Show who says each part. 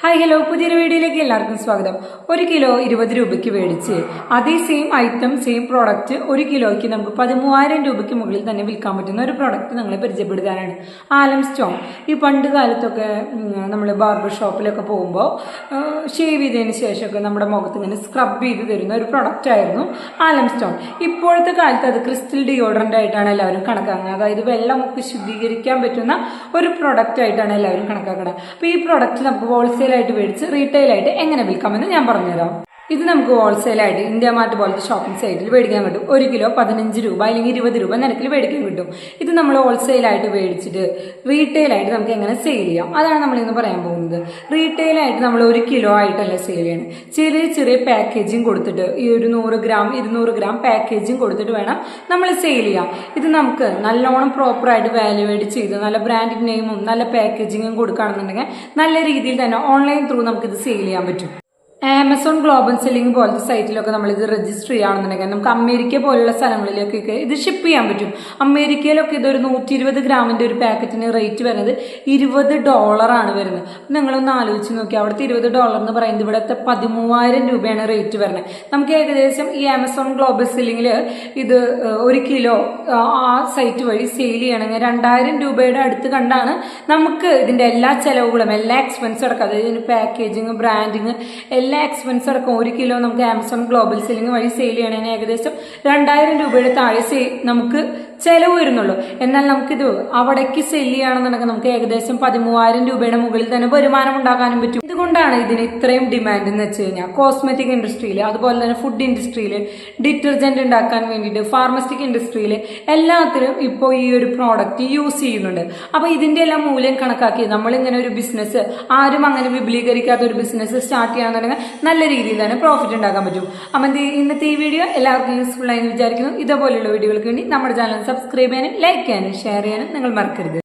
Speaker 1: Hi hello, പുതിയൊരു വീഡിയോയിലേക്ക് എല്ലാവർക്കും സ്വാഗതം. 1 കിലോ 20 രൂപയ്ക്ക് മേടിച്ച് അതേ സെയിം ഐറ്റം സെയിം പ്രോഡക്റ്റ് 1 കിലോയ്ക്ക് നമുക്ക് 13,000 രൂപയ്ക്ക് മുകളിൽ തന്നെ വിൽക്കാൻ പറ്റുന്ന ഒരു പ്രോഡക്റ്റ് നിങ്ങളെ പരിചയപ്പെടുത്താനാണ്. ആലം സ്റ്റോൺ. ഈ പണ്ട് കാലത്തൊക്കെ നമ്മൾ ബാർബർ ഷോപ്പിലൊക്കെ പോകുമ്പോൾ ഷേവ് ചെയ്തതിന് ശേഷമൊക്കെ നമ്മുടെ മുഖത്ത് ഇങ്ങനെ സ്ക്രബ് ചെയ്ത് തരുന്ന ഒരു പ്രൊഡക്റ്റ് ആയിരുന്നു ആലം സ്റ്റോൺ. ഇപ്പോഴത്തെ കാലത്ത് അത് ക്രിസ്റ്റൽ ഡിയോഡറൻ്റ് ആയിട്ടാണ് എല്ലാവരും കണക്കാക്കുന്നത്. അതായത് വെള്ളമൊക്കെ ശുദ്ധീകരിക്കാൻ പറ്റുന്ന ഒരു പ്രൊഡക്റ്റ് ആയിട്ടാണ് എല്ലാവരും കണക്കാക്കുന്നത്. അപ്പോൾ ഈ പ്രൊഡക്റ്റ് നമുക്ക് ഹോൾസെയിൽ ആയിട്ട് മേടിച്ച് റീറ്റെയിൽ ആയിട്ട് എങ്ങനെ വിൽക്കാമെന്ന് ഞാൻ പറഞ്ഞുതരാം. ഇത് നമുക്ക് ഹോൾസെയിലായിട്ട് ഇന്ത്യ മാർട്ട് പോലത്തെ ഷോപ്പിംഗ് സൈറ്റിൽ മേടിക്കാൻ കിട്ടും. 1 കിലോ 15 രൂപ അല്ലെങ്കിൽ 20 രൂപ നിരക്കിൽ മേടിക്കാൻ കിട്ടും. ഇത് നമ്മൾ ഹോൾസെയിലായിട്ട് മേടിച്ചിട്ട് റീറ്റെയിലായിട്ട് നമുക്ക് എങ്ങനെ സെയിൽ ചെയ്യാം, അതാണ് നമ്മൾ ഇന്ന് പറയാൻ പോകുന്നത്. റീറ്റെയിലായിട്ട് നമ്മൾ 1 കിലോ ആയിട്ടല്ല സെയിൽ ചെയ്യണം. ചെറിയ ചെറിയ പാക്കേജിങ് കൊടുത്തിട്ട് ഈ ഒരു 100 ഗ്രാം 200 ഗ്രാം പാക്കേജിങ് കൊടുത്തിട്ട് വേണം നമ്മൾ സെയിൽ ചെയ്യാം. ഇത് നമുക്ക് നല്ലോണം പ്രോപ്പറായിട്ട് വാല്യുവേറ്റ് ചെയ്ത് നല്ല ബ്രാൻഡിങ് നെയിമും നല്ല പാക്കേജിങ്ങും കൊടുക്കുകയാണെന്നുണ്ടെങ്കിൽ നല്ല രീതിയിൽ തന്നെ ഓൺലൈൻ ത്രൂ നമുക്കിത് സെയിൽ ചെയ്യാൻ പറ്റും. ആമസോൺ ഗ്ലോബൽ സെല്ലിംഗ് പോലത്തെ സൈറ്റിലൊക്കെ നമ്മൾ ഇത് രജിസ്റ്റർ ചെയ്യുകയാണെന്നുണ്ടെങ്കിൽ നമുക്ക് അമേരിക്ക പോലുള്ള സ്ഥലങ്ങളിലേക്കൊക്കെ ഇത് ഷിപ്പ് ചെയ്യാൻ പറ്റും. അമേരിക്കയിലൊക്കെ ഇതൊരു 120 ഗ്രാമിന്റെ ഒരു പാക്കറ്റിന് റേറ്റ് വരുന്നത് $20 വരുന്നത്. നിങ്ങളൊന്ന് ആലോചിച്ച് നോക്കി, അവിടുത്തെ $20 എന്ന് പറയുന്നത് ഇവിടുത്തെ 13,000 രൂപയാണ് റേറ്റ് വരുന്നത്. നമുക്ക് ഏകദേശം ഈ ആമസോൺ ഗ്ലോബൽ സെല്ലിങ്ങിൽ ഇത് 1 കിലോ ആ സൈറ്റ് വഴി സെയിൽ ചെയ്യണമെങ്കിൽ 2,000 രൂപയുടെ അടുത്ത് കണ്ടാണ് നമുക്ക് ഇതിന്റെ എല്ലാ ചെലവുകളും എല്ലാ എക്സ്പെൻസും അടക്കം, അതായത് പാക്കേജിങ് ബ്രാൻഡിങ് എല്ലാ എക്സ്പെൻസ് അടക്കം 1 കിലോ നമുക്ക് ആമസോൺ ഗ്ലോബൽ സെല്ലിംഗ് വഴി സെയിൽ ചെയ്യണതിന് ഏകദേശം 2,000 രൂപയുടെ താഴെ നമുക്ക് ചെലവ് വരുന്നുള്ളൂ. എന്നാൽ നമുക്കിത് അവിടേക്ക് സെല് ചെയ്യുകയാണെന്നുണ്ടെങ്കിൽ നമുക്ക് ഏകദേശം 13,000 രൂപയുടെ മുകളിൽ തന്നെ വരുമാനം ഉണ്ടാക്കാനും പറ്റും. ഇതുകൊണ്ടാണ് ഇതിന് ഇത്രയും ഡിമാൻഡ് എന്ന് വെച്ച് കഴിഞ്ഞാൽ കോസ്മെറ്റിക് ഇൻഡസ്ട്രിയിൽ, അതുപോലെ തന്നെ ഫുഡ് ഇൻഡസ്ട്രിയിൽ, ഡിറ്റർജന്റ് ഉണ്ടാക്കാൻ വേണ്ടിയിട്ട്, ഫാർമസ്റ്റിക് ഇൻഡസ്ട്രിയിൽ എല്ലാത്തിലും ഇപ്പോൾ ഈ ഒരു പ്രോഡക്റ്റ് യൂസ് ചെയ്യുന്നുണ്ട്. അപ്പൊ ഇതിന്റെ എല്ലാം മൂല്യം കണക്കാക്കി നമ്മളിങ്ങനെ ഒരു ബിസിനസ്, ആരും അങ്ങനെ വിപുലീകരിക്കാത്ത ഒരു ബിസിനസ് സ്റ്റാർട്ട് ചെയ്യാന്നുണ്ടെങ്കിൽ നല്ല രീതിയിൽ തന്നെ പ്രോഫിറ്റ് ഉണ്ടാക്കാൻ പറ്റും. അപ്പം ഇന്നത്തെ ഈ വീഡിയോ എല്ലാവർക്കും യൂസ്ഫുൾ ആയി വിചാരിക്കുന്നു. ഇതുപോലെയുള്ള വീഡിയോകൾക്ക് വേണ്ടി നമ്മുടെ ചാനൽ സബ്സ്ക്രൈബ് ചെയ്യാനും ലൈക്ക് ചെയ്യാനും ഷെയർ ചെയ്യാനും നിങ്ങൾ മറക്കരുത്.